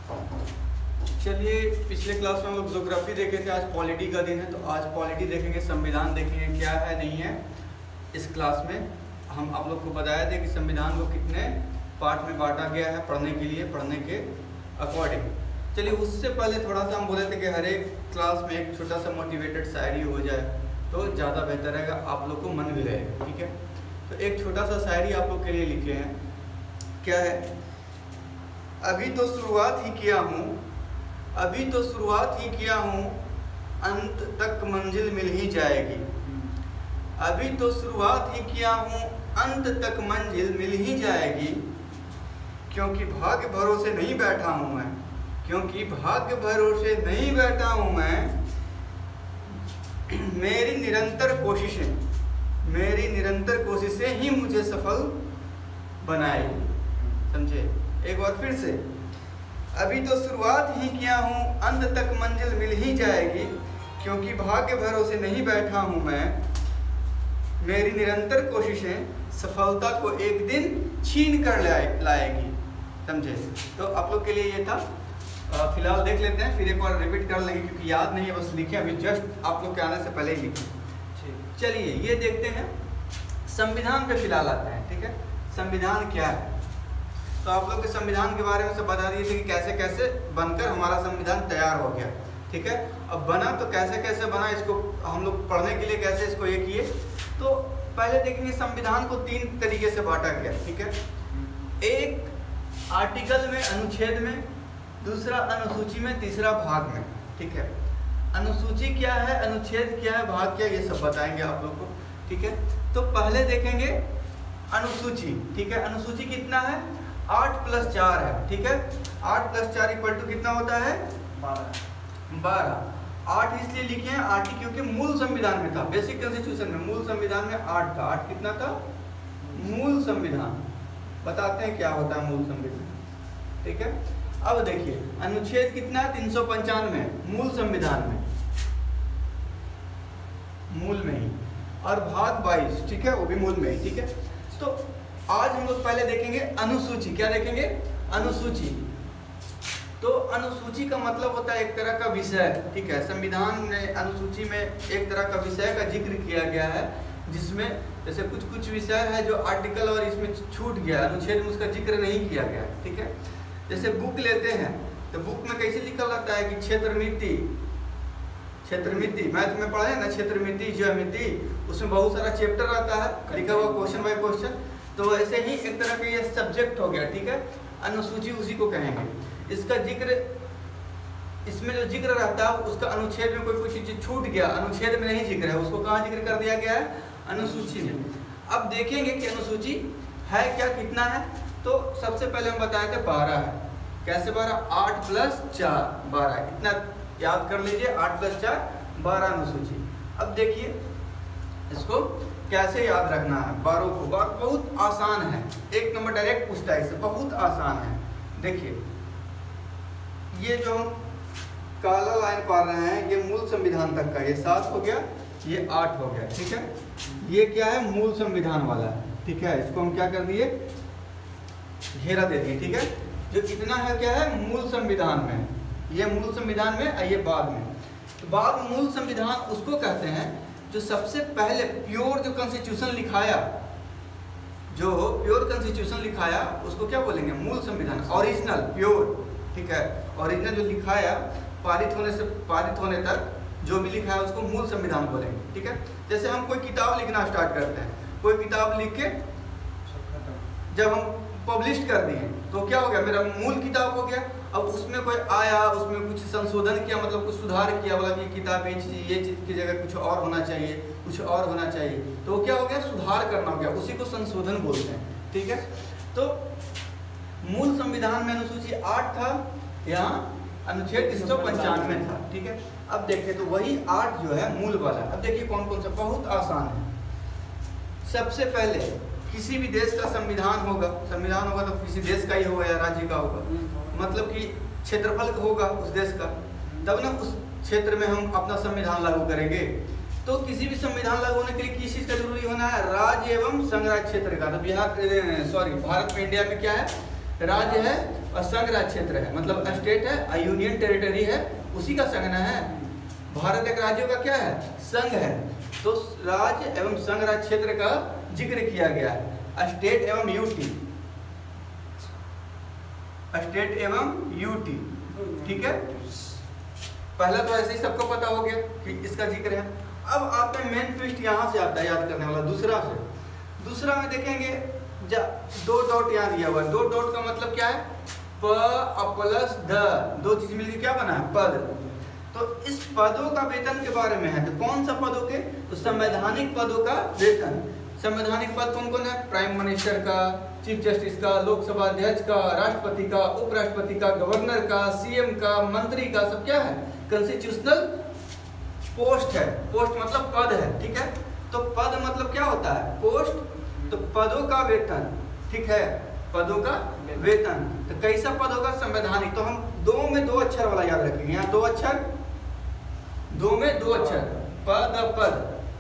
चलिए, पिछले क्लास में हम लोग ज्योग्राफी देखे थे, आज पॉलिटी का दिन है तो आज पॉलिटी देखेंगे, संविधान देखेंगे क्या है नहीं है। इस क्लास में हम आप लोग को बताया था कि संविधान को कितने पार्ट में बांटा गया है पढ़ने के लिए, पढ़ने के अकॉर्डिंग। चलिए, उससे पहले थोड़ा सा हम बोले थे कि हर एक क्लास में एक छोटा सा मोटिवेटेड शायरी हो जाए तो ज़्यादा बेहतर रहेगा, आप लोग को मन भी रहेगा। ठीक है, तो एक छोटा सा शायरी आप लोग के लिए लिखे हैं। क्या है? अभी तो शुरुआत ही किया हूँ, अभी तो शुरुआत ही किया हूँ, अंत तक मंजिल मिल ही जाएगी। अभी तो शुरुआत ही किया हूँ, अंत तक मंजिल मिल ही जाएगी। क्योंकि भाग्य भरोसे नहीं बैठा हूँ मैं, क्योंकि भाग्य भरोसे नहीं बैठा हूँ मैं। मेरी निरंतर कोशिशें ही मुझे सफल बनाएगी। समझे? एक बार फिर से, अभी तो शुरुआत ही किया हूँ, अंत तक मंजिल मिल ही जाएगी। क्योंकि भाग्य भरोसे नहीं बैठा हूँ मैं, मेरी निरंतर कोशिशें सफलता को एक दिन छीन कर लाएगी। समझे? तो आप लोग के लिए ये था। फिलहाल देख लेते हैं, फिर एक बार रिपीट कर लेंगे क्योंकि याद नहीं है, बस लिखे अभी जस्ट आप लोग के आने से पहले ही लिखे। चलिए ये देखते हैं, संविधान पे फिलहाल आते हैं। ठीक है, संविधान क्या है? तो आप लोग के संविधान के बारे में सब बता दिए थे कि कैसे कैसे बनकर हमारा संविधान तैयार हो गया। ठीक है, अब बना तो कैसे कैसे बना, इसको हम लोग पढ़ने के लिए कैसे इसको ये किए। तो पहले देखेंगे संविधान को 3 तरीके से बांटा गया। ठीक है, एक आर्टिकल में, अनुच्छेद में, दूसरा अनुसूची में, तीसरा भाग में। ठीक है, अनुसूची क्या है, अनुच्छेद क्या है, भाग क्या है, ये सब बताएंगे आप लोग को। ठीक है, तो पहले देखेंगे अनुसूची। ठीक है, अनुसूची कितना है? 8 + 4 है। ठीक है, 8 + 4 = कितना होता है? 12। 8 इसलिए लिखे हैं, 8 क्योंकि मूल संविधान में था, बेसिक कॉन्स्टिट्यूशन में मूल संविधान में 8 था। 8 कितना था? मूल संविधान। बताते हैं क्या होता है मूल संविधान। ठीक है, अब देखिए अनुच्छेद कितना है? 395 मूल संविधान में, मूल में ही, और भाग 22। ठीक है, वो भी मूल में ही। ठीक है, तो आज हम लोग पहले देखेंगे अनुसूची। क्या देखेंगे? अनुसूची। तो अनुसूची का मतलब होता है एक तरह का विषय। ठीक है, संविधान में अनुसूची में एक तरह का विषय का जिक्र किया गया है, जिसमें जैसे कुछ विषय है जो आर्टिकल और इसमें छूट गया, अनुच्छेद में उसका जिक्र नहीं किया गया। ठीक है, जैसे बुक लेते हैं तो बुक में कैसे लिखा रहता है कि क्षेत्रमिति मैथ में पढ़े ना, क्षेत्रमिति, ज्यामिति, उसमें बहुत सारा चैप्टर रहता है लिखा हुआ, क्वेश्चन बाय क्वेश्चन। तो ऐसे ही एक तरह का ये सब्जेक्ट हो गया। ठीक है, अनुसूची उसी को कहेंगे। इसका जिक्र, इसमें जो जिक्र रहता है उसका अनुच्छेद में कोई चीज छूट गया, अनुच्छेद में नहीं जिक्र है, उसको कहाँ जिक्र कर दिया गया है? अनुसूची में। अब देखेंगे कि अनुसूची है क्या, कितना है। तो सबसे पहले हम बताए थे 12 है। कैसे 12? 8 + 4 12। इतना याद कर लीजिए, 8 + 4 12 अनुसूची। अब देखिए इसको कैसे याद रखना है 12 को। बात बहुत आसान है, 1 नंबर डायरेक्ट पूछता है, इससे बहुत आसान है। देखिए ये जो हम काला लाइन पढ़ रहे हैं, ये मूल संविधान तक का, ये 7 हो गया, ये 8 हो गया। ठीक है, ये क्या है? मूल संविधान वाला है। ठीक है, इसको हम क्या कर दिए? घेरा दे दिए। ठीक है, जो इतना है क्या है? मूल संविधान में, ये मूल संविधान में, ये बाद में। तो बाद मूल संविधान उसको कहते हैं जो सबसे पहले प्योर जो कॉन्स्टिट्यूशन लिखाया, जो प्योर कॉन्स्टिट्यूशन लिखाया उसको क्या बोलेंगे? मूल संविधान, ओरिजिनल, प्योर। ठीक है, ओरिजिनल जो लिखाया, पारित होने तक जो भी लिखा है उसको मूल संविधान बोलेंगे। ठीक है, जैसे हम कोई किताब लिखना स्टार्ट करते हैं, कोई किताब लिख के जब हम पब्लिश कर दिए तो क्या हो गया? मेरा मूल किताब हो गया। अब उसमें कोई आया, उसमें कुछ संशोधन किया, मतलब कुछ सुधार किया, बोला कि किताब ये चीज़ की जगह कुछ और होना चाहिए, कुछ और होना चाहिए, तो क्या हो गया? सुधार करना हो गया, उसी को संशोधन बोलते हैं। ठीक है, तो मूल संविधान में अनुसूची 8 था, यहाँ अनुच्छेद 395 था। ठीक है, अब देखिए तो वही 8 जो है मूल वाला। अब देखिए कौन कौन सा, बहुत आसान है। सबसे पहले किसी भी देश का संविधान होगा तो किसी देश का ही होगा या राज्य का होगा, मतलब कि क्षेत्रफल होगा उस देश का, तब ना उस क्षेत्र में हम अपना संविधान लागू करेंगे। तो किसी भी संविधान लागू होने के लिए किस चीज़ का जरूरी होना है? राज्य एवं संघराज्य क्षेत्र का। तो भारत में, इंडिया में क्या है? राज्य है और संघ राज्य क्षेत्र है, मतलब स्टेट है, यूनियन टेरिटरी है, उसी का संघ ना है। भारत एक राज्यों का क्या है, संघ है। तो राज्य एवं संघ राज्य क्षेत्र का जिक्र किया गया है। स्टेट एवं यूटी, स्टेट एवं यूटी, ठीक है। पहला तो ऐसे ही सबको पता हो गया कि इसका जिक्र है। अब आप में मेन ट्विस्ट यहाँ से आता है याद करने वाला, दूसरा से। दूसरा में देखेंगे दो डॉट यहाँ दिया हुआ है। दो डॉट का मतलब क्या है, प प्लस द, दो चीज मिलकर क्या बना है, पद। तो इस पदों का वेतन के बारे में है। तो कौन सा पदों के, तो संवैधानिक पदों का वेतन। संवैधानिक पद कौन कौन है, प्राइम मिनिस्टर का, चीफ जस्टिस का, लोकसभा अध्यक्ष का, राष्ट्रपति का, उपराष्ट्रपति का, गवर्नर का, सीएम का, मंत्री का, सब क्या है, कॉन्स्टिट्यूशनल पोस्ट है। पोस्ट मतलब पद है, ठीक है। तो पद मतलब क्या होता है, पोस्ट। तो पदों का वेतन, ठीक है, पदों का वेतन। तो कैसा पद होगा, संवैधानिक। तो हम दो में दो अक्षर वाला याद रखेंगे, यहाँ दो अक्षर, दो में दो अक्षर, पद पद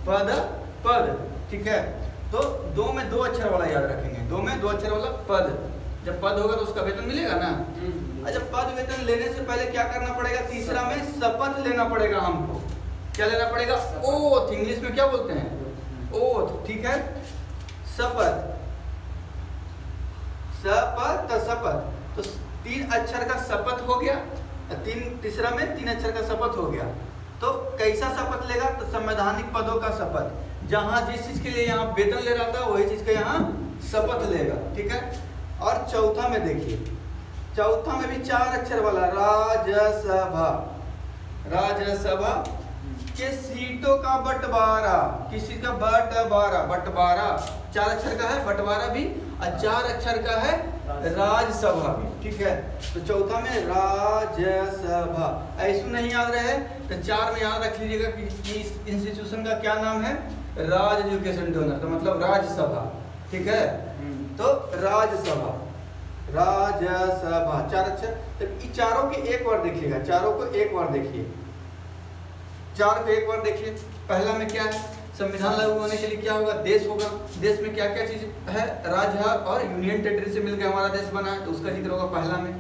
पद पद, ठीक है। तो दो में दो अक्षर वाला याद रखेंगे, दो में दो अक्षर वाला पद। जब पद होगा तो उसका वेतन मिलेगा ना। अच्छा, पद वेतन लेने से पहले क्या करना पड़ेगा, तीसरा में शपथ लेना पड़ेगा हमको। क्या लेना पड़ेगा, ओथ, इंग्लिश में क्या बोलते हैं, ओथ, ठीक है। शपथ, शपथ, शपथ, तो तीन अक्षर का शपथ हो गया, तीसरा में तीन अक्षर का शपथ हो गया। तो कैसा शपथ लेगा, तो संवैधानिक पदों का शपथ। जहां जिस चीज के लिए यहाँ वेतन ले रहा था वही चीज का यहाँ शपथ लेगा, ठीक है। और चौथा में देखिए, चौथा में भी चार अक्षर वाला, राज्यसभा। राज्यसभा के सीटों का बंटवारा, किस चीज का बंटवारा, बंटवारा चार अक्षर का है, बंटवारा भी, और चार अक्षर का है राज्यसभा भी, ठीक है। तो चौथा में राज्यसभा। ऐसे नहीं याद रहे तो चार में याद रख लीजिएगा कि इस इंस्टीट्यूशन का क्या नाम है, राज एजुकेशन डोनर, तो मतलब राज्यसभा, ठीक है। तो राज्यसभा, राज्यसभा, चार अक्षर। तो इन चारों के एक बार देखिएगा, चारों को एक बार देखिए, चार को एक बार देखिए। पहला में क्या है, संविधान लागू होने के लिए क्या होगा, देश होगा। देश में क्या क्या चीज है, राज्य और यूनियन टेरिटरी से मिलकर हमारा देश बना है, तो उसका जिक्र होगा पहला में।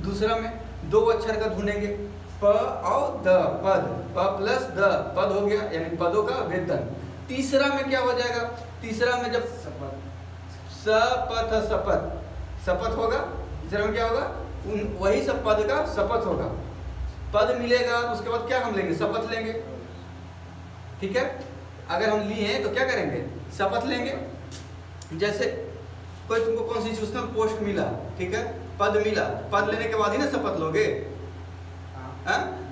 दूसरा में दो अक्षर का ढूंढेंगे, प और द, पद, प प्लस द, पद हो गया, यानी पदों का वेतन। तीसरा में क्या हो जाएगा, तीसरा में जब शपथ, शपथ, शपथ होगा, तीसरा में क्या होगा, वही सब पद का शपथ होगा। पद मिलेगा उसके बाद क्या हम लेंगे, शपथ लेंगे, ठीक है। अगर हम लिए हैं तो क्या करेंगे, शपथ लेंगे। जैसे कोई तुमको कॉन्स्टिट्यूशनल पोस्ट मिला, ठीक है, पद मिला, पद लेने के बाद ही ना शपथ लोगे,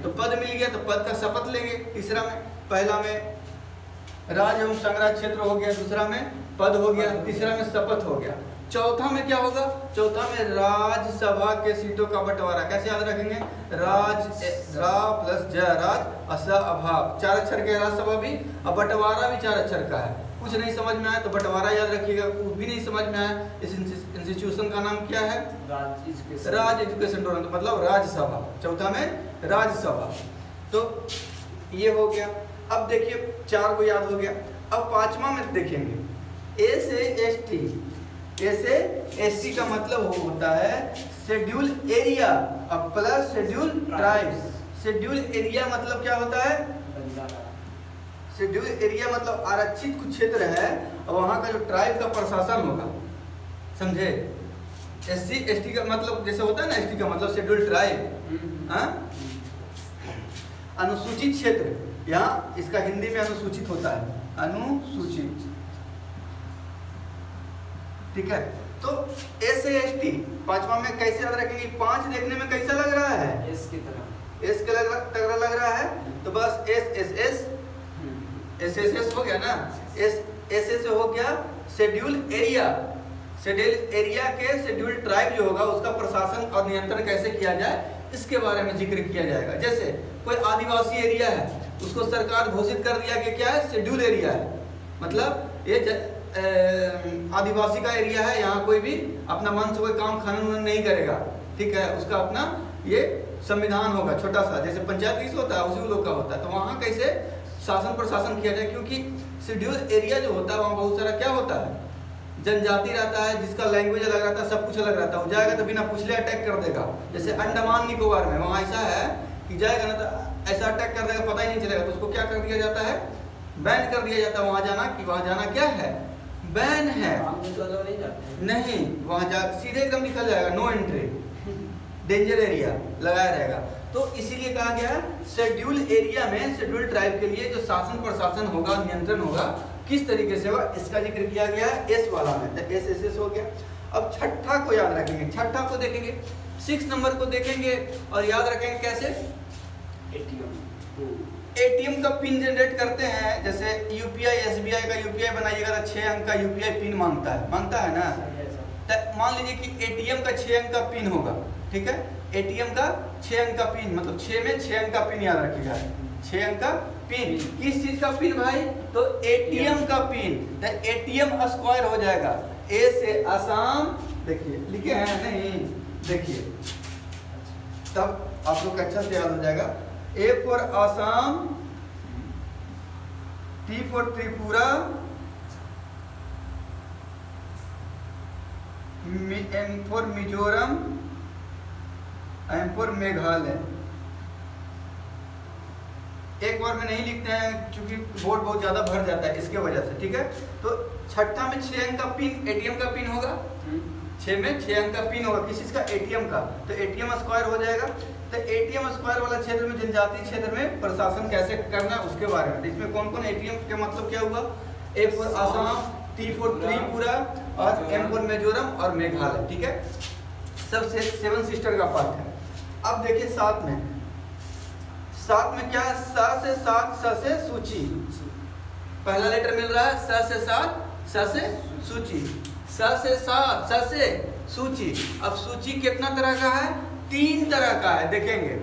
तो पद मिल गया तो पद का शपथ लेंगे। तीसरा में, पहला में राज्य एवं संघ राज्य क्षेत्र हो गया, दूसरा में पद हो गया, तीसरा में शपथ हो गया। चौथा में क्या होगा, चौथा में राज्यसभा के सीटों का बंटवारा। कैसे याद रखेंगे, राज, रा प्लस ज, राज, अस, अभाव, चार अक्षर के राज्यसभा भी, और बंटवारा भी चार अक्षर का है। कुछ नहीं समझ में आया तो बंटवारा याद रखिएगा, कुछ भी नहीं समझ में आया, इस इंस्टीट्यूशन का नाम क्या है, राज एजुकेशन डोनर, मतलब राज्यसभा। चौथा में राज्यसभा। तो ये हो गया। अब देखिए चार को याद हो गया। अब पांचवा में देखेंगे, ए से एस टी। ए से एस टी का मतलब होता है शेड्यूल एरिया और plus schedule tribes. Schedule area मतलब क्या होता है, शेड्यूल एरिया मतलब आरक्षित कुछ क्षेत्र है और वहाँ का जो ट्राइब का प्रशासन होगा, समझे। एस सी एस टी का मतलब जैसे होता है ना, एस टी का मतलब शेड्यूल ट्राइब, अनुसूचित क्षेत्र, यहाँ इसका हिंदी में अनुसूचित होता है, अनुसूचित, ठीक है। तो एस से एस टी पांचवा में कैसे याद रखेंगे, पांच देखने में कैसा लग रहा है, एस की तरह, एस के तरह लग रहा है, तो बस S S S S S S हो गया ना, एस एस एस हो गया शेड्यूल एरिया। शेड्यूल एरिया के शेड्यूल ट्राइब जो होगा उसका प्रशासन और नियंत्रण कैसे किया जाए इसके बारे में जिक्र किया जाएगा। जैसे कोई आदिवासी एरिया है, उसको सरकार घोषित कर दिया कि क्या है, शेड्यूल एरिया है, मतलब ये आदिवासी का एरिया है, यहाँ कोई भी अपना मन से कोई काम कानून नहीं करेगा, ठीक है। उसका अपना ये संविधान होगा छोटा सा, जैसे पंचायत किस होता है उसी लोग का होता है। तो वहाँ कैसे शासन प्रशासन किया जाए, क्योंकि शेड्यूल एरिया जो होता है वहाँ बहुत सारा क्या होता है, जनजाति रहता है, जिसका लैंग्वेज अलग रहता है, सब कुछ अलग रहता है, वो जाएगा तो बिना पूछले अटैक कर देगा। जैसे अंडमान निकोबार में वहाँ ऐसा है कि जाएगा ना तो ऐसा अटैक कर देगा, पता ही नहीं चलेगा, तो उसको क्या कर दिया जाता है, बैन कर दिया जाता है। वहाँ जाना कि वहाँ जाना क्या है, बैन है, नहीं वहाँ जा सीधे एकदम निकल जाएगा, नो एंट्री, डेंजर एरिया लगाया रहेगा। तो इसीलिए कहा गया है शेड्यूल एरिया में शेड्यूल ट्राइब के लिए जो शासन प्रशासन होगा, नियंत्रण होगा, किस तरीके से होगा, इसका जिक्र किया गया है एस वाला में। तो एस एस एस हो गया। अब छठा को याद रखेंगे, छठा को देखेंगे, 6 नंबर को देखेंगे और याद रखेंगे कैसे, एटीएम का पिन जनरेट करते हैं। जैसे यूपीआई, एसबीआई का यूपीआई बनाइएगा तो 6 अंक का यूपीआई पिन मांगता है ना। तो मान लीजिए कि एटीएम का 6 अंक का पिन होगा, ठीक है, एटीएम का 6 अंक का पिन, मतलब 6 में 6 अंक का पिन याद रखिएगा, 6 अंक का पिन। किस चीज का पिन भाई, तो एटीएम का पिन। तो एटीएम स्क्वायर हो जाएगा, ए से आसाम, देखिए लिखे हैं नहीं, देखिए तब आप लोग अच्छा से याद हो जाएगा। A for Assam, T for Tripura, M for Mizoram, M for Meghalaya. एक बार में नहीं लिखते हैं क्योंकि बोर्ड बहुत ज्यादा भर जाता है, इसके वजह से, ठीक है। तो छठा में 6 अंक का पिन, एटीएम का पिन होगा, 6 में 6 अंक का पिन होगा, किस चीज का, एटीएम का। तो एटीएम स्क्वायर हो जाएगा। तो एटीएम स्क्वायर वाला क्षेत्र में, जनजातीय क्षेत्र में प्रशासन कैसे करना उसके बारे में। इसमें कौन कौन एटीएम के मतलब क्या हुआ, ए for Assam, T for Tripura और एम फॉर मिजोरम और मेघालय, ठीक है। सब 7 सिस्टर का पार्ट है। अब देखिए 7 में क्या है, स से 7, स से सूची, पहला लेटर मिल रहा है, स से 7, स से सूची, स से 7, स से सूची। अब सूची कितना तरह का है, 3 तरह का है, देखेंगे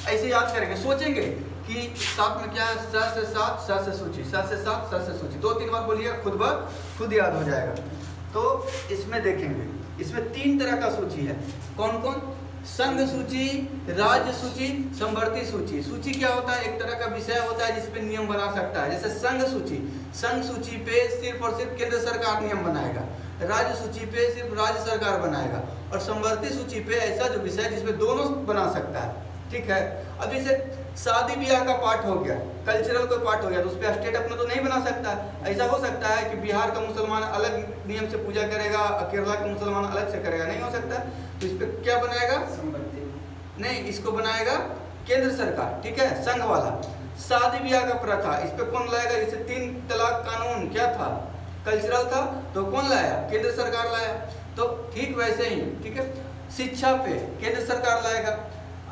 ऐसे याद करेंगे, सोचेंगे कि 7 में क्या है, स से 7, स से सूची, स से 7, स से सूची, 2-3 बार बोलिए, खुद याद हो जाएगा। तो इसमें देखेंगे, इसमें 3 तरह का सूची है। कौन कौन, संघ सूची, राज्य सूची, समवर्ती सूची। सूची क्या होता है, एक तरह का विषय होता है जिसपे नियम बना सकता है। जैसे संघ सूची पे सिर्फ और सिर्फ केंद्र सरकार नियम बनाएगा, राज्य सूची पे सिर्फ राज्य सरकार बनाएगा, और समवर्ती सूची पे ऐसा जो विषय जिसपे दोनों बना सकता है, ठीक है। अब जैसे शादी ब्याह का पार्ट हो गया, कल्चरल कोई पार्ट हो गया, तो उस पर स्टेट अपना तो नहीं बना सकता। ऐसा हो सकता है कि बिहार का मुसलमान अलग नियम से पूजा करेगा, केरला का मुसलमान अलग से करेगा, नहीं हो सकता। तो इस पर क्या बनाएगा, नहीं, इसको बनाएगा केंद्र सरकार, ठीक है, संघ वाला। शादी ब्याह का प्रथा, इस पे कौन लाएगा, जैसे 3 तलाक कानून क्या था, कल्चरल था, तो कौन लाया, केंद्र सरकार लाया। तो ठीक वैसे ही, ठीक है, शिक्षा पे केंद्र सरकार लाएगा।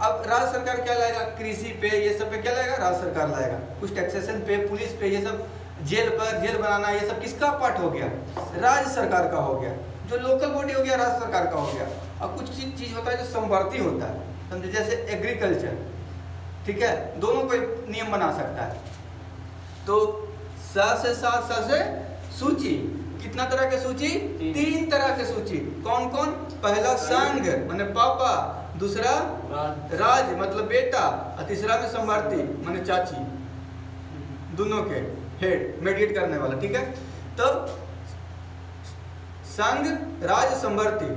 अब राज्य सरकार क्या लाएगा, कृषि पे, ये सब पे क्या लाएगा, राज्य सरकार लाएगा। कुछ टैक्सेशन पे, पुलिस पे, ये सब, जेल बनाना, ये सब किसका पार्ट हो गया, राज्य सरकार का हो गया। जो लोकल बॉडी हो गया, राज्य सरकार का हो गया। अब कुछ चीज होता है जो समवर्ती होता है, समझे, जैसे एग्रीकल्चर, ठीक है, दोनों कोई नियम बना सकता है। तो 7 से 7, स से सूची, कितना तरह के सूची, 3 तरह के सूची। कौन कौन, पहला संघ माने पापा, दूसरा राज मतलब बेटा, और तीसरा में समवर्ती माने चाची, दोनों के हेड, मेडिएट करने वाला, ठीक है। तो संघ, राज, समवर्ती,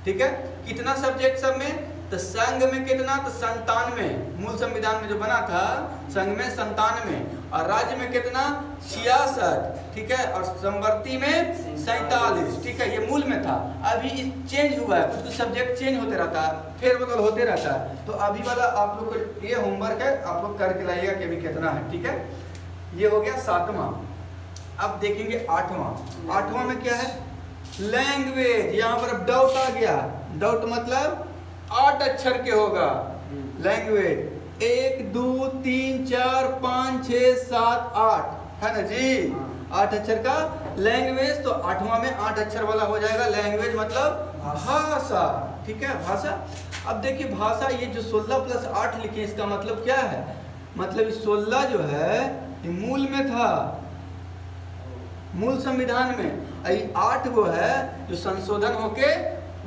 ठीक है। कितना सब्जेक्ट सब में, तो संघ में कितना, तो 97, मूल संविधान में जो बना था संघ में 97, और राज्य में कितना, 66, ठीक है, और समवर्ती में 47, ठीक है, ये मूल में था। अभी चेंज हुआ है, कुछ सब्जेक्ट चेंज होते रहता है, फेरबदल होते रहता है। तो अभी वाला आप लोग को ये होमवर्क है, आप लोग करके लाइएगा कि अभी कितना है, ठीक है। ये हो गया 7वां। अब देखेंगे 8वां में क्या है, लैंग्वेज। यहाँ पर अब डाउट आ गया, डाउट मतलब 8 अक्षर के होगा लैंग्वेज, 1 2 3 4 5 6 7 8, है ना जी, 8 अक्षर का लैंग्वेज। तो 8वां में 8 अक्षर वाला हो जाएगा लैंग्वेज, मतलब भाषा, ठीक है, भाषा। अब देखिए भाषा, ये जो 16 + 8 लिखे, इसका मतलब क्या है, मतलब 16 जो है ये मूल में था, मूल संविधान में, 8 वो है जो संशोधन होके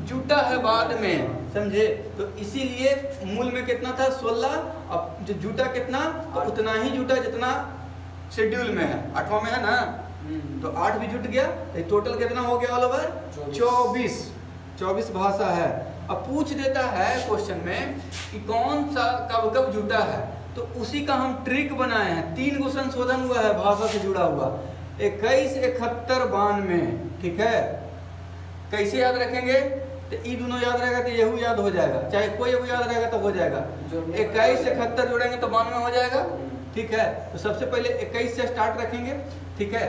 जुटा है बाद में, समझे। तो इसीलिए मूल में कितना था, 16, अब जो जुटा कितना, तो उतना ही जुटा जितना शेड्यूल में है, 8वां में है ना, तो 8 भी जुट गया, तो टोटल कितना हो गया ऑल ओवर 24 भाषा है। अब पूछ देता है क्वेश्चन में कि कौन सा कब कब जुटा है, तो उसी का हम ट्रिक बनाए हैं। 3 गो संशोधन हुआ है भाषा से जुड़ा हुआ, 21, 71, 92, ठीक है। कैसे याद रखेंगे, तो ये दोनों याद रहेगा तो यही याद हो जाएगा, चाहे कोई एगो याद रहेगा तो हो जाएगा। 21 से 71 जोड़ेंगे तो 92 हो जाएगा, ठीक है। तो सबसे पहले 21 से स्टार्ट रखेंगे, ठीक है।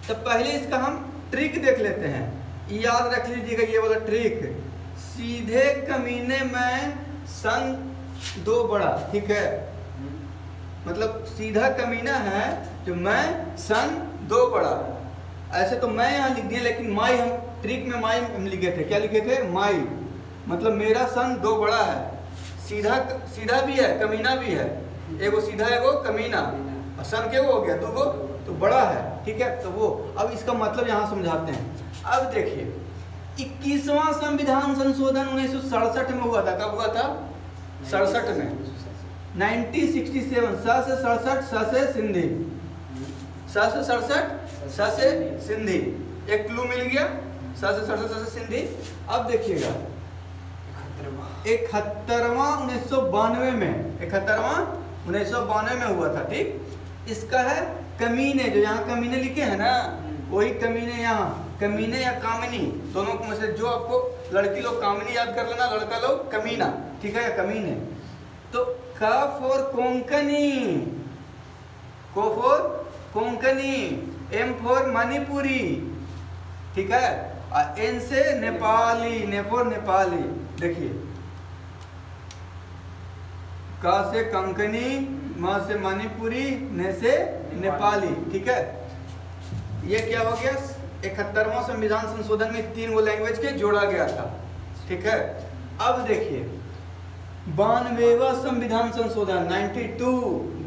तो पहले इसका हम ट्रिक देख लेते हैं, याद रख लीजिएगा ये वाला ट्रिक। सीधे कमीने में सन 2 बड़ा, ठीक है, मतलब सीधा कमीना है जो मैं सन 2 बड़ा। ऐसे तो मैं यहाँ लिख दिया, लेकिन माई हम ट्रिक में माई हम लिखे थे, क्या लिखे थे, माई, मतलब मेरा सन 2 बड़ा है। सीधा भी है, कमीना भी है, एगो सीधा एगो कमीना, और सन के वो हो गया 2 गो, तो बड़ा है, ठीक है। तो वो अब इसका मतलब यहाँ समझाते हैं। अब देखिए 21वां संविधान संशोधन 1967 में हुआ था। कब हुआ था, 67 में, 1967। सा से 67, सा से सिंधी, सा से 67, सा से सिंधी, एक क्लू मिल गया, सा से 67, सा से सिंधी। अब देखिएगा 71वां 1992 में, 71वां 1992 में हुआ था, ठीक। इसका है कमीने, जो यहाँ कमीने लिखे हैं ना, वही कमीने, यहाँ कमीने या कामिनी, दोनों में से जो आपको, लड़की लोग कामिनी याद कर लेना, लड़का लोग कमीना, ठीक है, या कमीने। तो का फॉर कोंकणी, को for Konkani, M for Manipuri, ठीक है, और एन से नेपाली, ने फॉर नेपाली। देखिए का से कंकनी, म से मणिपुरी, ने से नेपाली, ठीक है। ये क्या हो गया, 71वां संविधान संशोधन में 3 गो लैंग्वेज के जोड़ा गया था, ठीक है। अब देखिए 92वां संविधान संशोधन 92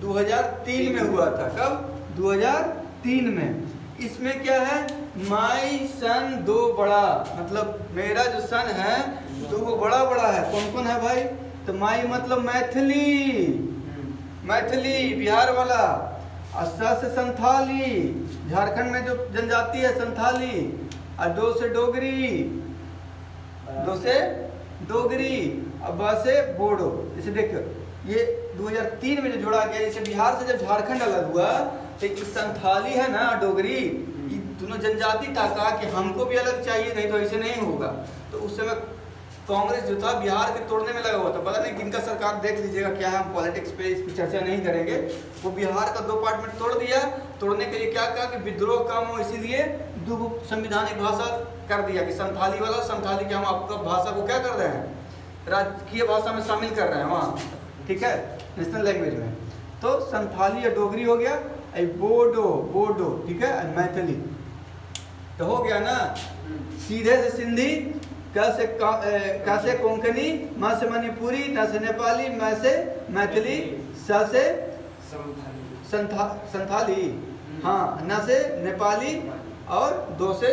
2003 में हुआ था। कब, 2003 में। इसमें क्या है, माई सन 2 बड़ा, मतलब मेरा जो सन है 2 बड़ा बड़ा है। कौन कौन है भाई, तो माई मतलब मैथिली, मैथिली बिहार वाला, अस्सा से संथाली, झारखंड में जो जनजाति है संथाली, और 2 से डोगरी, 2 से डोगरी, अब बा से बोडो। जैसे देखो ये 2003 में जो जोड़ा गया, जैसे बिहार से जब झारखंड अलग हुआ, तो संथाली है ना, डोगरी, ये दोनों जनजाति था, कहा कि हमको भी अलग चाहिए, नहीं तो ऐसे नहीं होगा। तो उस समय कांग्रेस जो था बिहार के तोड़ने में लगा हुआ था, पता नहीं किनका सरकार, देख लीजिएगा क्या है, हम पॉलिटिक्स पे इस पर चर्चा नहीं करेंगे। वो बिहार का 2 पार्ट में तोड़ दिया, तोड़ने के लिए क्या कहा कि विद्रोह कम हो, इसीलिए 2 संविधानिक भाषा कर दिया, कि संथाली वाला, संथाली के हम आपका भाषा को क्या कर रहे हैं, राजकीय भाषा में शामिल कर रहे हैं वहाँ, ठीक है, नेशनल लैंग्वेज में। तो संथाली या डोगरी हो गया, बोडो, बोडो, ठीक है, मैथिली, तो हो गया ना। सीधे से सिंधी, का से कोंकणी, म से मणिपुरी, न से नेपाली, म से मैथिली, स से संथाली, हाँ, न से नेपाली, और 2 से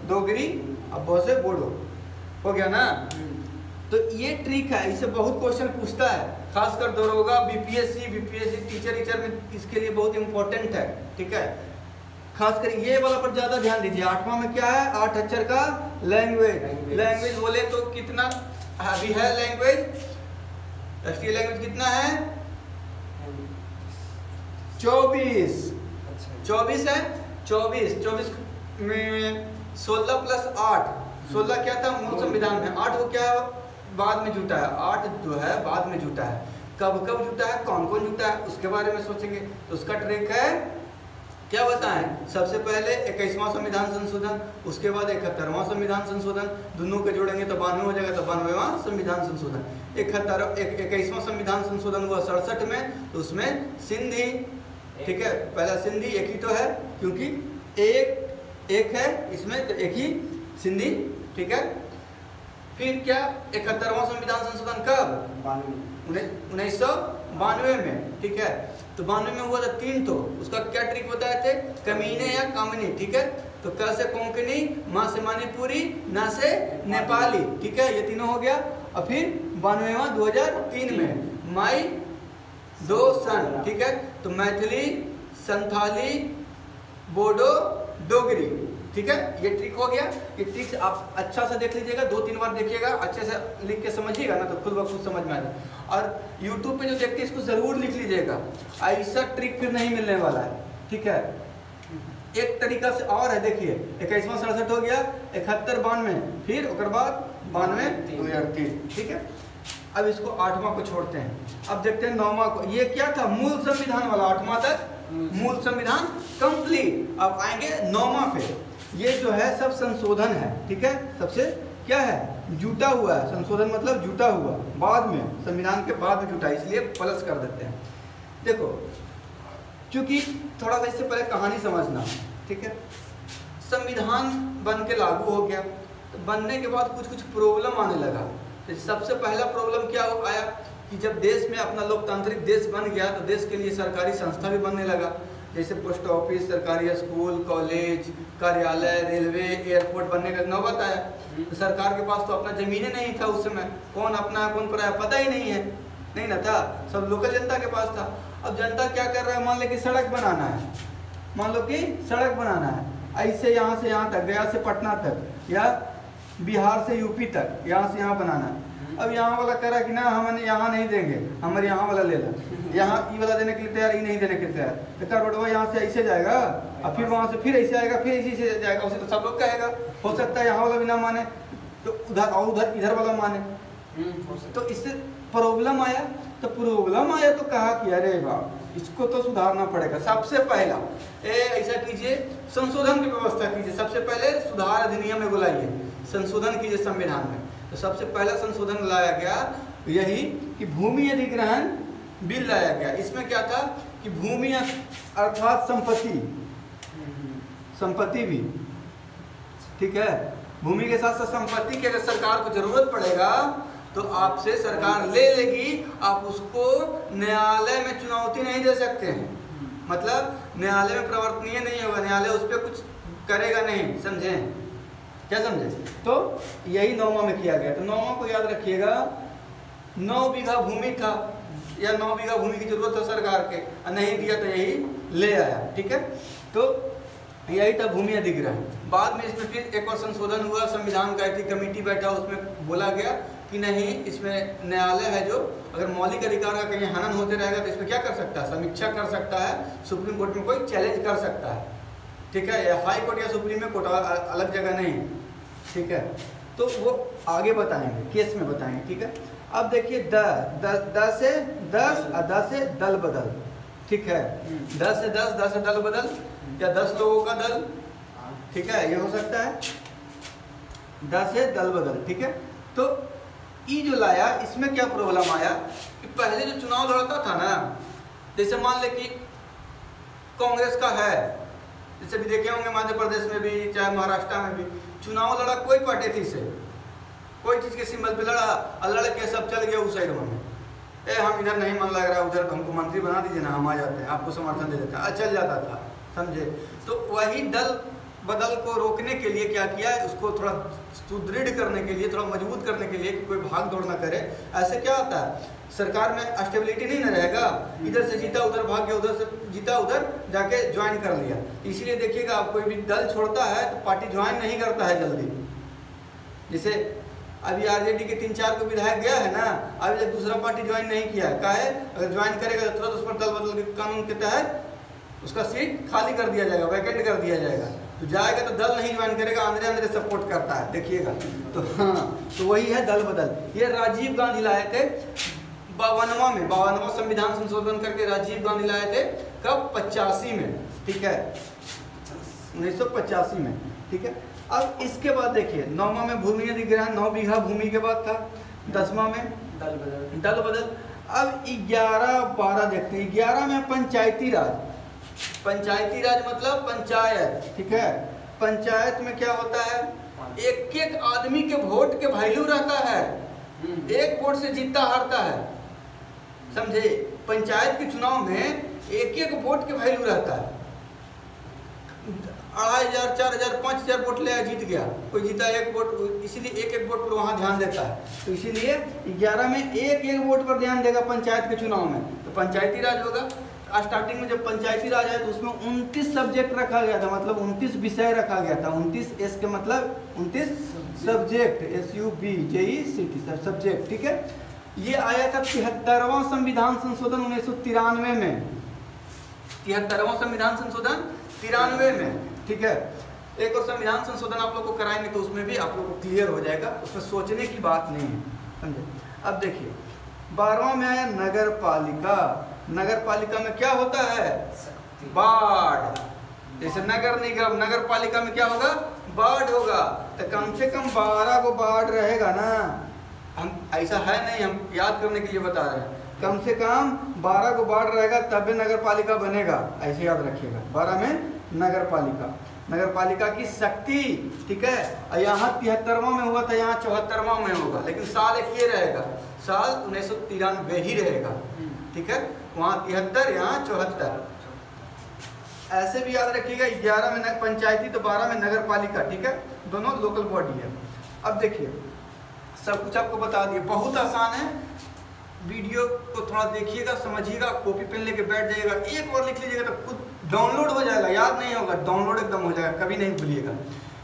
डोगरी, और 2 से बोडो, हो गया ना। तो ये ट्रिक है, इससे बहुत क्वेश्चन पूछता है, खासकर दरोगा, बीपीएससी टीचर में इसके लिए बहुत इंपॉर्टेंट है, ठीक है। खासकर ये वाला पर ज्यादा ध्यान दीजिए। 8वां में क्या है, 8 अक्षर का लैंग्वेज बोले तो कितना अभी है लैंग्वेज, राष्ट्रीय लैंग्वेज कितना है, 24 है। 24 में 16 + 8, 16 क्या था मूल संविधान में, 8 को क्या बाद में जुटा है, 8 जो है बाद में जुटा है। कब कब जुटा है, कौन कौन जुटा है, उसके बारे में सोचेंगे। तो उसका ट्रिक है, क्या बताएं, सबसे पहले 21वां संविधान संशोधन, उसके बाद 71वां संविधान संशोधन, दोनों के जोड़ेंगे तो 92 हो जाएगा, तो 92वां संविधान संशोधन। 21वां संविधान संशोधन हुआ 67 में, तो उसमें सिंधी, ठीक है, पहला सिंधी एक ही तो है, क्योंकि एक है इसमें, तो एक ही सिंधी, ठीक है। फिर क्या, 71वां संविधान संशोधन कब, 1992 में, ठीक है। तो 92 में हुआ था 3, तो उसका क्या ट्रिक बताए थे, कमीने या कामिनी, ठीक है। तो क से कोंकणी, म से मणिपुरी, न से नेपाली, ठीक है, ये तीनों हो गया। और फिर 92वां 2003 में माई 2 सन, ठीक है। तो मैथिली, संथाली, बोडो डोगरी। ठीक है, ये ट्रिक हो गया। ये ट्रिक आप अच्छा से देख लीजिएगा, 2-3 बार देखिएगा, अच्छे से लिख के समझिएगा ना तो खुद ब खुद समझ में आ जाए। और यूट्यूब पे जो देखते हैं इसको ज़रूर लिख लीजिएगा, ऐसा ट्रिक फिर नहीं मिलने वाला है। ठीक है, एक तरीका से और है, देखिए 21वां 67 हो गया, 71 92, फिर उसके बाद 92 2003। ठीक है, अब इसको 8वां को छोड़ते हैं, अब देखते हैं 9वां को। ये क्या था, मूल संविधान वाला, 8वां तक मूल संविधान कंप्लीट। अब आएंगे 9वां पे, ये जो है सब संशोधन है। ठीक है, सबसे क्या है, जुटा हुआ है, संशोधन मतलब जुटा हुआ, बाद में संविधान के बाद में जुटा, इसलिए प्लस कर देते हैं। देखो, क्योंकि थोड़ा सा इससे पहले कहानी समझना। ठीक है, संविधान बन के लागू हो गया, तो बनने के बाद कुछ कुछ प्रॉब्लम आने लगा। तो सबसे पहला प्रॉब्लम क्या आया कि जब देश में अपना लोकतांत्रिक देश बन गया तो देश के लिए सरकारी संस्था भी बनने लगा, जैसे पोस्ट ऑफिस, सरकारी स्कूल, कॉलेज, कार्यालय, रेलवे, एयरपोर्ट बनने का नौबत आया। तो सरकार के पास तो अपना ज़मीनें नहीं था उस समय, कौन अपना है कौन पराया पता ही नहीं ना था, सब लोकल जनता के पास था। अब जनता क्या कर रहा है, मान लो कि सड़क बनाना है, मान लो कि सड़क बनाना है, ऐसे यहाँ से यहाँ तक, गया से पटना तक, या बिहार से यूपी तक, यहाँ से यहाँ बनाना है। अब यहाँ वाला कह रहा है कि ना हम यहाँ नहीं देंगे, हमारे यहाँ वाला ले लो, यहाँ ये वाला देने के लिए तैयार, ये नहीं देने के लिए तैयार। तो रोडवा यहाँ से ऐसे जाएगा और फिर वहाँ से फिर ऐसे आएगा, फिर इसी से जाएगा, उसे तो सब लोग कहेगा। हो सकता है यहाँ वाला भी ना माने तो उधर और उधर इधर वाला माने, तो इससे प्रॉब्लम आया। तो प्रॉब्लम आया तो कहा कि अरे बाप, इसको तो सुधारना पड़ेगा। सबसे पहला ऐसा कीजिए, संशोधन की व्यवस्था कीजिए। सबसे पहले सुधार अधिनियम में बुलाइए, संशोधन कीजिए संविधान में। तो सबसे पहला संशोधन लाया गया यही कि भूमि अधिग्रहण बिल लाया गया। इसमें क्या था कि भूमि अर्थात संपत्ति भी, ठीक है, भूमि के साथ साथ संपत्ति की अगर सरकार को जरूरत पड़ेगा तो आपसे सरकार ले लेगी, आप उसको न्यायालय में चुनौती नहीं दे सकते हैं, मतलब न्यायालय में प्रवर्तनीय नहीं होगा, न्यायालय उस पर कुछ करेगा नहीं, समझे, क्या समझे। तो यही 9वां में किया गया। तो 9वां को याद रखिएगा, 9 बीघा भूमि था या 9 बीघा भूमि की जरूरत था सरकार के, नहीं दिया तो यही ले आया। ठीक है, तो यही था भूमि अधिग्रहण। बाद में इसमें फिर एक और संशोधन हुआ, संविधान का एक कमेटी बैठा, उसमें बोला गया कि नहीं, इसमें न्यायालय है जो अगर मौलिक अधिकार का कहीं हनन होते रहेगा तो इसमें क्या कर सकता है, समीक्षा कर सकता है, सुप्रीम कोर्ट में कोई चैलेंज कर सकता है। ठीक है, या हाई कोर्ट या सुप्रीम में कोर्ट, अलग जगह नहीं। ठीक है, तो वो आगे बताएंगे, केस में बताएंगे। ठीक है, अब देखिए द से 10 और 10 से दल बदल। ठीक है, 10 से 10 से दल बदल, या 10 लोगों का दल। ठीक है, ये हो सकता है 10 से दल बदल। ठीक है, तो ये जो लाया, इसमें क्या प्रॉब्लम आया कि पहले जो चुनाव लड़ता था ना, जैसे मान ले कि कांग्रेस का है, जैसे भी देखे होंगे मध्य प्रदेश में भी, चाहे महाराष्ट्र में भी, चुनाव लड़ा कोई पार्टी थी से, कोई चीज़ के सिंबल पे लड़ा और लड़ के सब चल गया उस साइड में, हम इधर नहीं मन लग रहा, उधर हमको मंत्री बना दीजिए ना, हम आ जाते हैं, आपको समर्थन दे देते हैं, चल जाता था, समझे। तो वही दल बदल को रोकने के लिए क्या किया, उसको थोड़ा सुदृढ़ करने के लिए, थोड़ा मजबूत करने के लिए कि कोई भाग दौड़ ना करे। ऐसे क्या होता है, सरकार में स्टेबिलिटी नहीं ना रहेगा, इधर से जीता उधर भाग गया, उधर से जीता उधर जाके ज्वाइन कर लिया। इसीलिए देखिएगा, आप कोई भी दल छोड़ता है तो पार्टी ज्वाइन नहीं करता है जल्दी। जैसे अभी आरजेडी के 3-4 को विधायक गया है ना, अभी तक दूसरा पार्टी ज्वाइन नहीं किया है। क्या है, अगर ज्वाइन करेगा तो तुरंत उस पर दल बदल के कानून के तहत उसका सीट खाली कर दिया जाएगा, वैकेंट कर दिया जाएगा। तो जाएगा तो दल नहीं ज्वाइन करेगा, अंदर सपोर्ट करता है, देखिएगा। तो हाँ, तो वही है दल बदल। ये राजीव गांधी लाए थे 52वां संविधान संशोधन करके राजीव गांधी लाए थे, कब, 85 में। ठीक है, 1985 में। ठीक है, अब इसके बाद देखिए 9वां में भूमि अधिग्रहण, 9 बीघा भूमि के बाद था। 10वां में दल बदल। अब 11-12 देखते हैं। 11 में पंचायती राज। पंचायती राज मतलब पंचायत। ठीक है, पंचायत में क्या होता है, एक एक आदमी के वोट के वैल्यू रहता है, एक वोट से जीतता हारता है, समझे। पंचायत के चुनाव में एक एक वोट के वैल्यू रहता है। 2500, 4000, 5000 वोट ले जीत गया, कोई जीता 1 वोट, इसीलिए एक वोट पर वहाँ ध्यान देता है। तो इसीलिए 11 में एक वोट पर ध्यान देगा पंचायत के चुनाव में, तो पंचायती राज होगा। स्टार्टिंग में जब पंचायती राज आया तो उसमें 29 सब्जेक्ट रखा गया था, मतलब 29 विषय रखा गया था। 29 एस के मतलब 29 सब्जेक्ट, SUBJECT सब्जेक्ट, ठीक है। ये आया था 73वां संविधान संशोधन 1993 में, 73वां संविधान संशोधन 93 में, ठीक है। एक और संविधान संशोधन आप लोग को कराएंगे तो उसमें भी आप लोग को क्लियर हो जाएगा, उसमें सोचने की बात नहीं है, समझे। अब देखिए 12वां में आया नगर पालिका। नगर पालिका में क्या होता है? वार्ड। जैसे नगर निगम, नगर पालिका में क्या होगा? वार्ड होगा। तो कम से कम 12 को वार्ड रहेगा ना, हम ऐसा है नहीं, हम याद करने के लिए बता रहे हैं। कम से कम 12 को वार्ड रहेगा तब नगर पालिका बनेगा, ऐसे याद रखिएगा। 12 में नगर पालिका, नगर पालिका की शक्ति, ठीक है। और यहाँ 73वां में हुआ था, यहाँ 74वां में होगा, लेकिन साल एक ये रहेगा, साल 1993 ही रहेगा, ठीक है। वहाँ 73, यहाँ 74, ऐसे भी याद रखिएगा। 11 में पंचायती तो 12 में नगर पालिका, ठीक है, दोनों लोकल बॉडी है। अब देखिए सब कुछ आपको बता दिए, बहुत आसान है। वीडियो को थोड़ा देखिएगा, समझिएगा, कॉपी पेन लेके बैठ जाइएगा, एक बार लिख लीजिएगा तो खुद डाउनलोड हो जाएगा, याद नहीं होगा, डाउनलोड एकदम हो जाएगा, कभी नहीं भूलिएगा।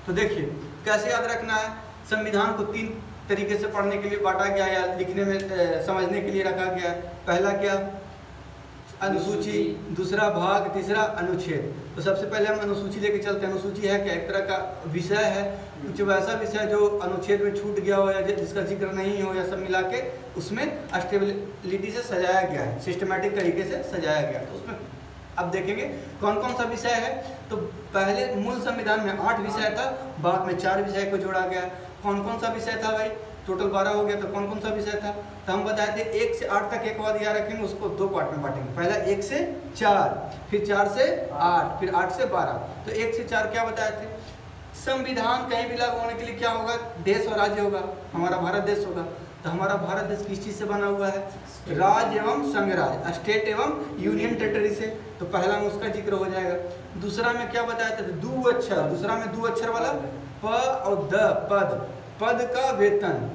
तो देखिए कैसे याद रखना है। संविधान को 3 तरीके से पढ़ने के लिए बांटा गया या लिखने में समझने के लिए रखा गया है। पहला क्या? अनुसूची, दूसरा भाग, तीसरा अनुच्छेद। तो सबसे पहले हम अनुसूची लेके चलते हैं। अनुसूची है क्या? एक तरह का विषय है, कुछ वैसा विषय जो अनुच्छेद में छूट गया हो या जिसका जिक्र नहीं हो, या सब मिला के उसमें स्टेबिलिटी से सजाया गया है, सिस्टमेटिक तरीके से सजाया गया। तो उसमें अब देखेंगे कौन कौन सा विषय है। तो पहले मूल संविधान में 8 विषय था, बाद में 4 विषय को जोड़ा गया। कौन कौन सा विषय था भाई? टोटल 12 हो गया, तो कौन कौन सा विषय था? तो हम बताए थे 1 से 8 तक एक बार याद रखेंगे, उसको 2 पार्ट में बांटेंगे। पहला 1 से 4, फिर 4 से 8, फिर 8 से 12। तो 1 से 4 क्या बताए थे? संविधान कहीं भी लागू होने के लिए क्या होगा? देश और राज्य होगा, हमारा भारत देश होगा। तो हमारा भारत देश किस चीज़ से बना हुआ है? राज्य एवं संघ राज्य, स्टेट एवं यूनियन टेरिटरी से। तो पहला में उसका जिक्र हो जाएगा। दूसरा में क्या बताया था? 2 अक्षर, दूसरा में 2 अक्षर वाला प और द, पद, पद का वेतन,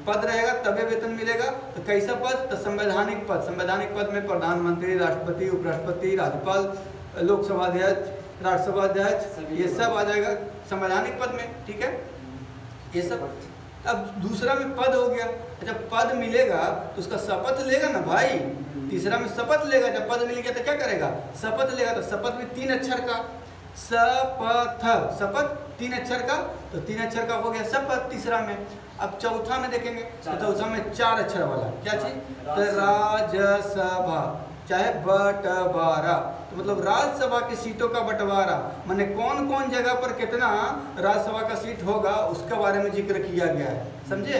पद रहेगा तबे वेतन मिलेगा। तो कैसा पद? तो संवैधानिक पद। संवैधानिक पद में प्रधानमंत्री, राष्ट्रपति, उपराष्ट्रपति, राज्यपाल, लोकसभा अध्यक्ष, राज्यसभा अध्यक्ष, ये सब आ जाएगा संवैधानिक पद में, ठीक है, ये सब। अब दूसरा में पद हो गया। जब पद मिलेगा तो उसका शपथ लेगा ना भाई। तीसरा में शपथ लेगा, जब पद मिल गया तो क्या करेगा? शपथ लेगा। तो शपथ में 3 अक्षर का, शपथ, शपथ 3 अक्षर का, तो 3 अक्षर का हो गया शपथ तीसरा में। अब चौथा में देखेंगे तो चौथा में 4 अक्षर वाला क्या चीज? तो राज्यसभा, चाहे बंटवारा, तो मतलब राज्यसभा की सीटों का बंटवारा, माने कौन कौन जगह पर कितना राज्यसभा का सीट होगा उसके बारे में जिक्र किया गया है, समझे।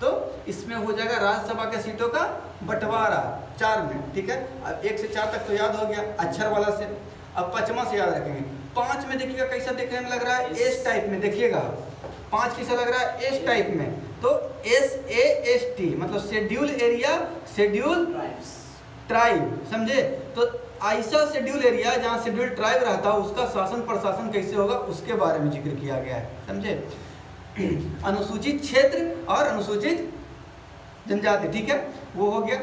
तो इसमें हो जाएगा राज्यसभा के सीटों का बंटवारा 4 में, ठीक है। अब 1 से 4 तक तो याद हो गया अक्षर वाला से। अब 5वां से याद रखेंगे। 5 में देखिएगा कैसा देखने में लग रहा है? एस टाइप में, देखिएगा 5 कैसा लग रहा है? एस टाइप में। तो SAST मतलब शेड्यूल एरिया, शेड्यूल ट्राइब, समझे। तो ऐसा शेड्यूल एरिया जहाँ शेड्यूल ट्राइब रहता है उसका शासन प्रशासन कैसे होगा उसके बारे में जिक्र किया गया है, समझे। अनुसूचित क्षेत्र और अनुसूचित जनजाति, ठीक है, वो हो गया।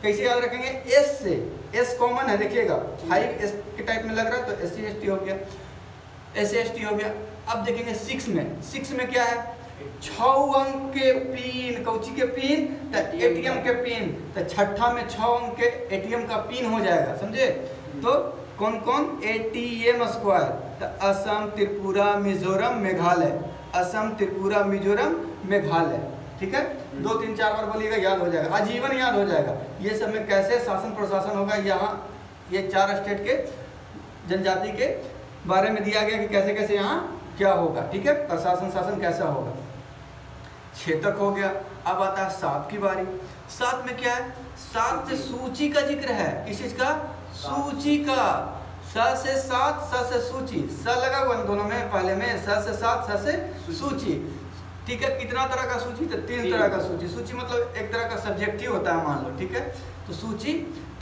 कैसे याद रखेंगे? एस से, एस कॉमन है, देखिएगा 5 एस के टाइप में लग रहा है, तो SC/ST हो गया, SC/ST हो गया। अब देखेंगे 6 में। 6 में क्या है? 6 अंक के पिन, कौची के पिन? तो ATM के पिन। तो छठा में 6 अंक के ATM का पिन हो जाएगा, समझे। तो कौन कौन? ATM स्क्वायर, तो असम, त्रिपुरा, मिजोरम, मेघालय, असम, त्रिपुरा, मिजोरम, मेघालय, ठीक है। 2 3 4 बार बोलिएगा, याद हो जाएगा, आजीवन याद हो जाएगा। ये सब में कैसे शासन प्रशासन होगा, यहाँ ये 4 स्टेट के जनजाति के बारे में दिया गया कि कैसे कैसे यहाँ क्या होगा, ठीक है, प्रशासन शासन कैसा होगा। 6 तक हो गया। अब आता है 7 की बारी। 7 में क्या है? 7 से सूची का जिक्र है। किस चीज का? सूची का। स से 7, स से सूची, स लगा हुआ दोनों में, पहले में स से 7, स से सूची, ठीक है। कितना तरह का सूची? तो 3 तरह का सूची। सूची मतलब एक तरह का सब्जेक्ट ही होता है, मान लो, ठीक है। तो सूची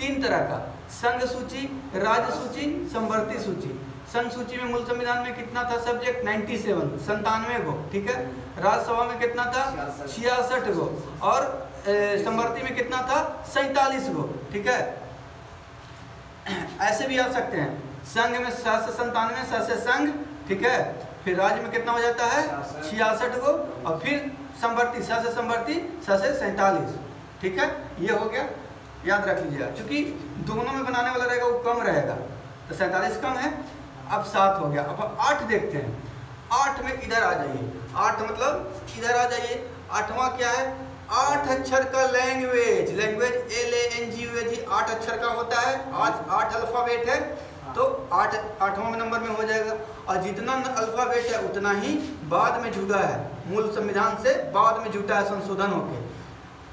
3 तरह का, संघ सूची, राज्य सूची, समवर्ती सूची। संघ सूची में मूल संविधान में कितना था सब्जेक्ट? 97, 97 गो, ठीक है। राज्यसभा में कितना था? 66 गो, और समवर्ती में कितना था? 47 गो, ठीक है। ऐसे भी आ सकते हैं, संघ में 797 स से संघ, ठीक है, फिर राज्य में कितना हो जाता है 66 गो, और फिर संवर्ती स से संवर्ती स से 47, ठीक है, ये हो गया, याद रख लीजिएगा। क्योंकि दोनों में बनाने वाला रहेगा वो कम रहेगा, तो 47 कम है, अब 7 हो गया। अब 8 देखते हैं, 8 में इधर आ जाइए, 8 मतलब इधर आ जाइए। 8वां क्या है, 8 अक्षर का लैंग्वेज, लैंग्वेज LANGUAGE 8 अक्षर का होता है, 8 अल्फाबेट है, तो 8वां नंबर में हो जाएगा। और जितना अल्फाबेट है उतना ही बाद में जुड़ा है, मूल संविधान से बाद में जुटा है संशोधन होके।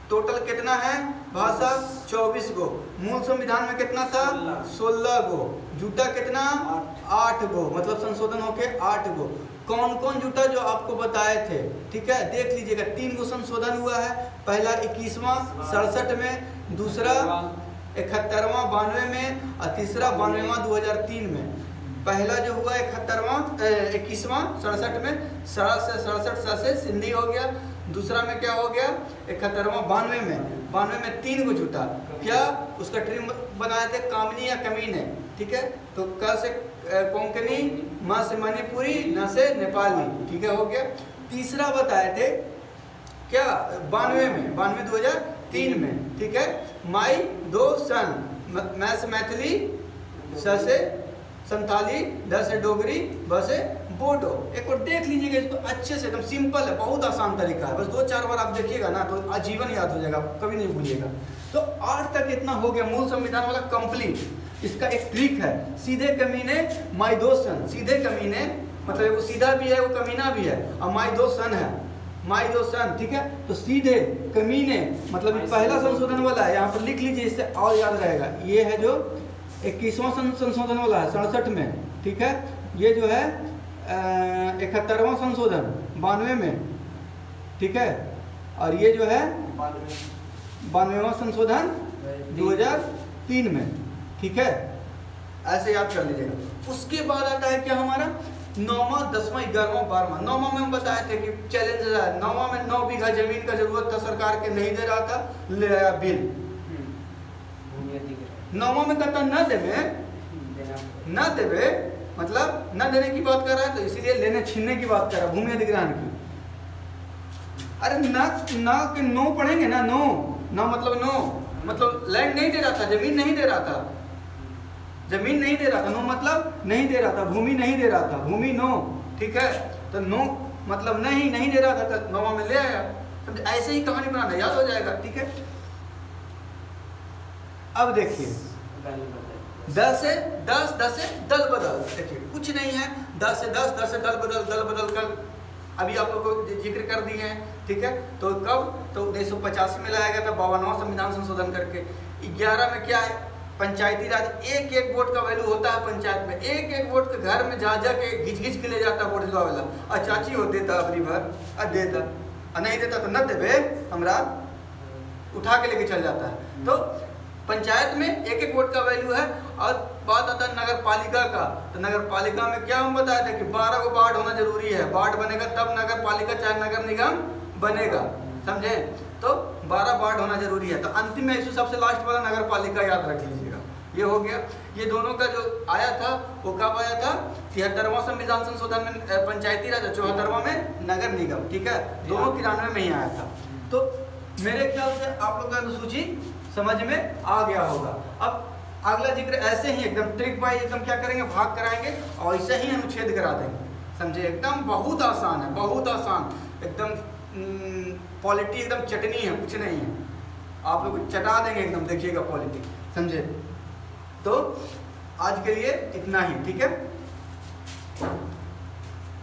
टोटल कितना है भाषा 24 गो, मूल संविधान में कितना था 16 गो, जुटा कितना 8 गो, मतलब संशोधन होके 8 गो। कौन कौन जुटा जो आपको बताए थे, ठीक है, देख लीजिएगा। 3 गो संशोधन हुआ है, पहला 21वां 67 में, दूसरा 71वां 92 में, और तीसरा 92वां 2003 में। पहला जो हुआ 21वां 67 में, 67 से सिंधी हो गया। दूसरा में क्या हो गया 71वां 92 में, 92 में 3 गो जुटा, क्या उसका ट्रिम बनाए थे कामनी या कमीने, ठीक है, तो क से कोंकणी, म से मणिपुरी, न से नेपाली, ठीक है, हो गया। तीसरा बताए थे क्या 92 में, 92 2003 में, ठीक है, माई दो सन, मैं से मैथिली, स से संथाली, ड से डोगरी, ब से बोडो। एक बार देख लीजिएगा इसको अच्छे से, एकदम सिंपल है, बहुत आसान तरीका है, बस 2-4 बार आप देखिएगा ना तो आजीवन याद हो जाएगा, कभी नहीं भूलिएगा। तो 8 तक इतना हो गया, मूल संविधान वाला कंप्लीट। इसका एक ट्रिक है, सीधे कमीने माई दो सन, सीधे कमीने मतलब वो सीधा भी है वो कमीना भी है, और माई दो सन है, माई दो सन, ठीक है, तो सीधे कमीने मतलब पहला संशोधन वाला है, यहाँ पर लिख लीजिए, इससे और याद रहेगा। ये है जो 21वां संशोधन वाला है 67 में, ठीक है, ये जो है 71वां संशोधन 92 में, ठीक है, और ये जो है 92वां संशोधन 2003 में, ठीक है, ऐसे याद कर लीजिएगा। उसके बाद आता है क्या हमारा 9वां 10वां 11वां 12वां। 9वां में हम बताए थे कि चैलेंज है, 9वां में 9 बीघा जमीन का जरूरत था, सरकार के नहीं दे रहा था, ले आया बिल। 9वां में कहता न देवे, न देवे मतलब न देने की बात कर रहा है, तो इसीलिए लेने छीनने की बात कर रहा है, भूमि अधिग्रहण की। अरे ना कि नो पढ़ेंगे ना, नो मतलब लैंड नहीं दे रहा था, जमीन नहीं दे रहा था, जमीन नहीं दे रहा था, नो मतलब नहीं दे रहा था, भूमि नहीं दे रहा था, भूमि नो, ठीक है, तो नो मतलब नहीं दे रहा था, तो 9वां में ले आया। तो ऐसे ही कहानी बनाना, याद हो जाएगा, ठीक है। अब देखिए 10 से 10 से दल बदल, देखिए कुछ नहीं है, 10 से 10 से दल बदल कर अभी आप लोग को जिक्र कर दिए हैं, ठीक है। तो कब, तो 1985 में लाया गया था 52वां संविधान संशोधन करके। 11 में क्या है, पंचायती राज, एक वोट का वैल्यू होता है पंचायत में, एक वोट के घर में जा के घिच के ले जाता है वोट दिलवा वाला, और चाची हो देता अपनी भर, देता, और नहीं देता तो न देवे हमरा, उठा के लेके चल जाता है। तो पंचायत में एक वोट का वैल्यू है। और बात आता है नगर पालिका का, तो नगर पालिका में क्या हम बताए थे कि 12 को वार्ड होना जरूरी है, वार्ड बनेगा तब नगर पालिका चाहे नगर निगम बनेगा, समझे, तो 12 वार्ड होना जरूरी है। तो अंतिम में इस सबसे लास्ट वाला नगर पालिका याद रख लीजिएगा, ये हो गया। ये दोनों का जो आया था वो कब आया था, 73वां संविधान संशोधन में पंचायती राज, 74वां में नगर निगम, ठीक है, दोनों 93 में ही आया था। तो मेरे ख्याल से आप लोग का अनुसूची समझ में आ गया होगा। अब अगला जिक्र ऐसे ही एकदम ट्रिक बाई एकदम क्या करेंगे, भाग कराएंगे और ऐसे ही अनुच्छेद करा देंगे, समझे, एकदम बहुत आसान है, बहुत आसान, एकदम पॉलिटी एकदम चटनी है, कुछ नहीं है, आप लोग चटा देंगे एकदम, देखिएगा पॉलिटी, समझे। तो आज के लिए इतना ही, ठीक है।